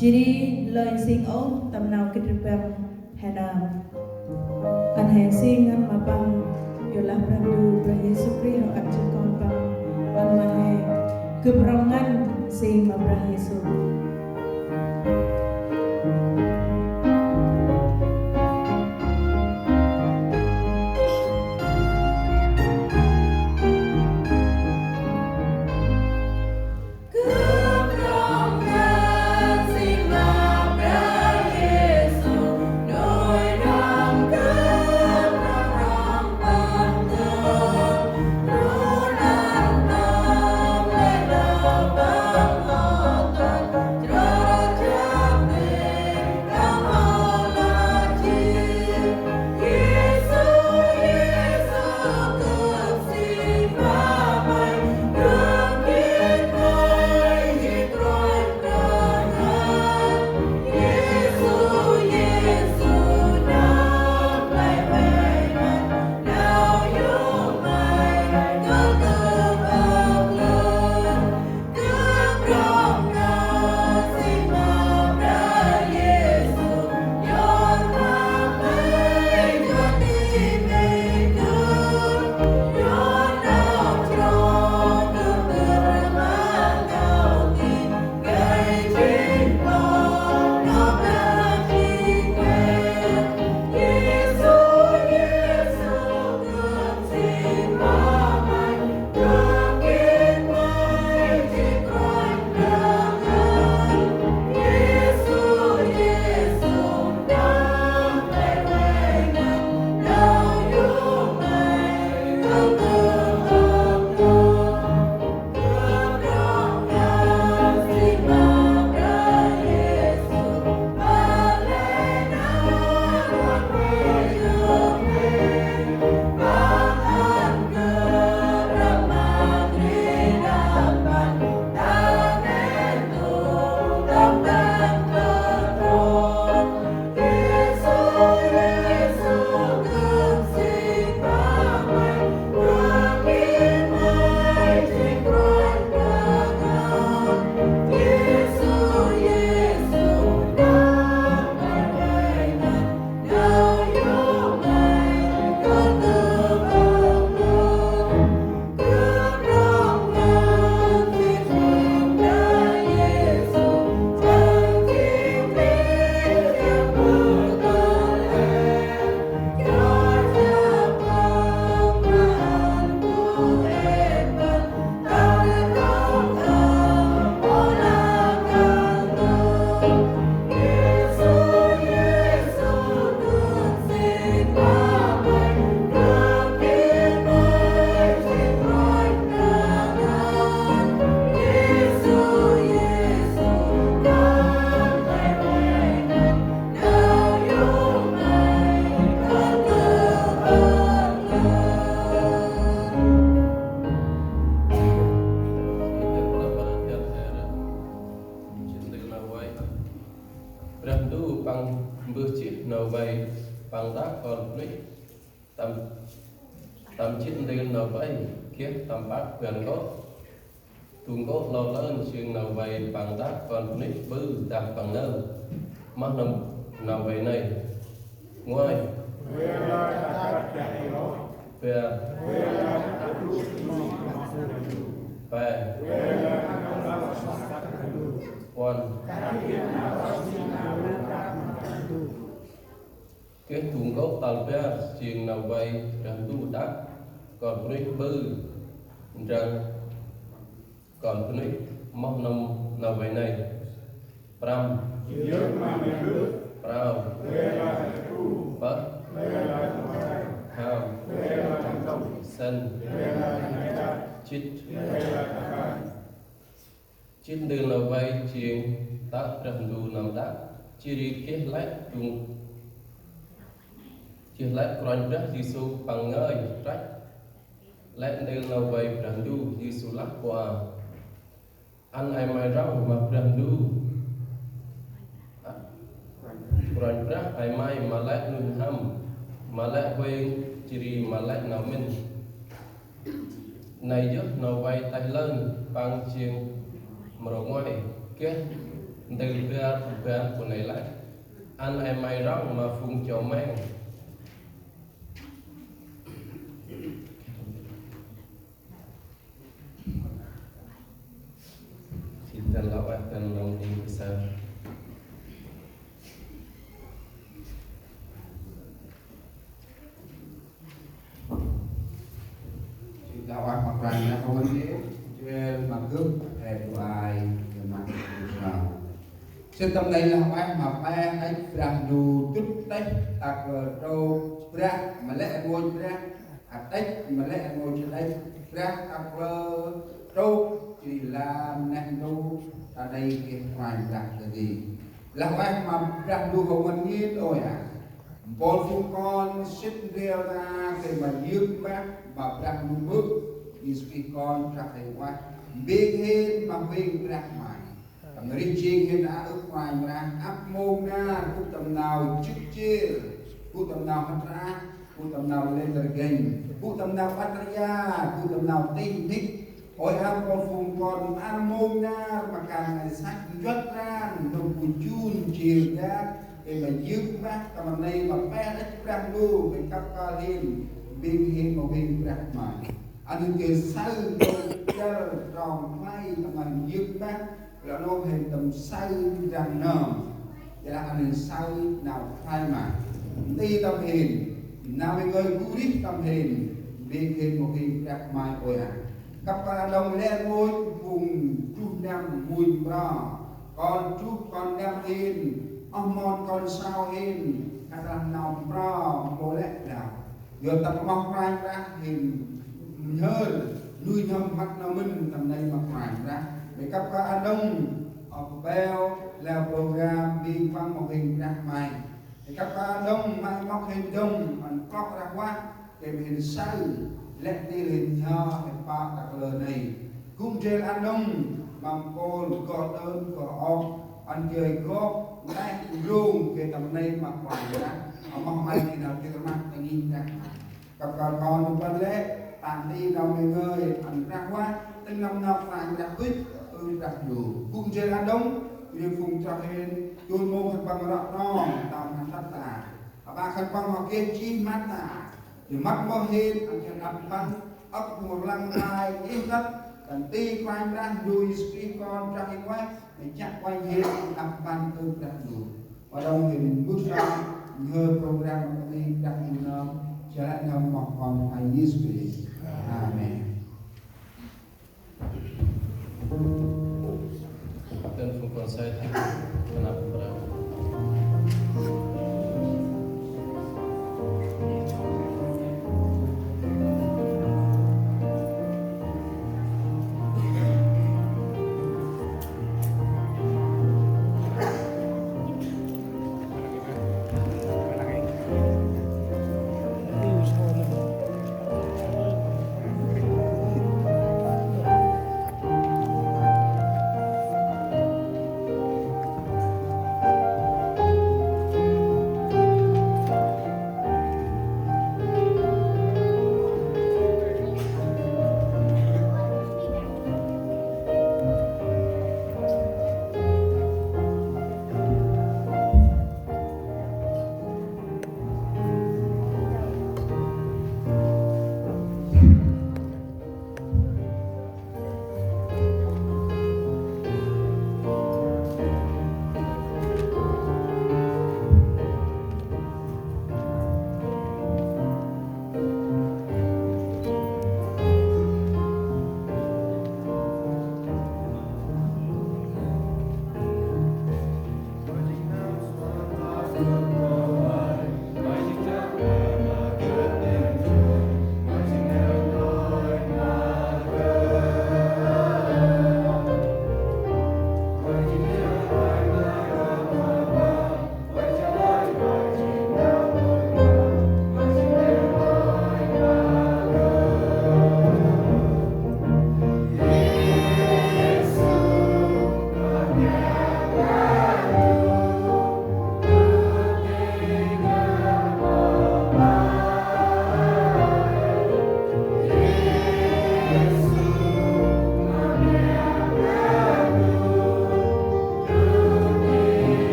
Chỉ lời xin ốm tầm nào kịch bèm hè nam anh hè xin anh mà băng yo la prandu pra Yesu Christ ho at con băng anh mà hè kebrangan xin mà pra Yesu Tam bát gần cốt tuồng cốt lâu lớn xuyên nào vậy bằng tác còn nít bư đạt bằng nơ mắt nào vậy này ngoài về quan cái tuồng cốt tàu về xuyên nào vậy rằng tu đắc còn nít bư rằng còn nít móc nào vậy này pram prao bớt hao sân chít đường nào vậy chuyện tác rằng đủ nằm tác chỉ đi kết lách chung chỉ lách còn rất Giêsu bằng ngơi trách lẽ đường nào vậy rằng đủ Giêsu lắc qua anh ai mai rau mà rằng đủ còn rất ai mai mà lẽ nuôi ham mà lẽ quên chỉ mà lẽ nào mình này giúp nào vậy tay lên bằng chiên mà ngoài kết từ về của này lại anh em mày rong mà phun cho mang xin tên lão anh tên lòng đi sao đạo ác mặc rằng là không vấn đề trên mặt cướp hẹp bài mặt nào sự tâm này là ác mà ba ấy rằng dù chút tách tạc rô ra mà lẽ ngôi ra tách mà lẽ ngôi trên đây ra tạc rô chỉ là nền đô ở đây cái ngoài rằng là gì là ác mà rằng dù không vấn đề rồi một phụ con xích rêu ra để mà dương bác và rằng đủ bước như khi con ra thành qua biết hết mà bên ra ngoài người chiên hiện đã ước ngoài mà áp môn ra cụ tầm nào chức chia cụ tầm nào hạt ra cụ tầm nào lên đời gành cụ tầm nào bắt ra cụ tầm nào tinh thích hỏi áp con phùng con áp môn ra mà càng ngày sách rất ra đồng cụ chun chiều ra để mà dương bác tầm này mà bé đất đang đu về các ca lên bên hiện một bên ra ngoài anh kêu sao cho tròn may tầm anh dương bác là nó hình tầm say rằng nở vậy là anh say nào thay mà đi tâm hình nào với người cú đít tâm hình bên hình một hình đặt mai ôi các bạn đồng lên ngôi vùng chút năm mùi bò còn chút còn đem hình ông mòn còn sao hình các bạn nào bò bố lẽ nào giờ tập mong ra hình hơn nuôi nhầm mắt nó mình tầm đây mặc hoài ra để các bạn đông ở bèo là program đi vang một hình ra mày để các bạn đông mang móc hình đông mình clock ra quá để hình sai lẽ đi hình nhỏ để ba đặc lờ này cũng trên ăn đông bằng cồn có đơn có ốc ăn chơi có lại luôn cái tầm này mặc hoài ra ở mong mai thì nào cái mắt anh nhìn ra các bạn còn vấn lẽ tàn đi đâu người ăn ra quá từng năm nào phải ra quyết đặt đủ cũng chơi ăn đông vì phùng cho nên tuôn mông khăn băng rõ no tao khăn tắt tà ba khăn băng họ kia chi mắt tà thì mắt mơ hết ăn chân ập băng ấp một lăng ai yên tất cần ti quanh ra đuôi ski con ra cái quay để chặt quay hết ập băng tư đặt đủ và đông thì mình bước ra nhờ program đi đặt đủ nó trở lại nằm mọc còn hay như spirit amen tên phụ con sai thành kenapa berapa Thank you.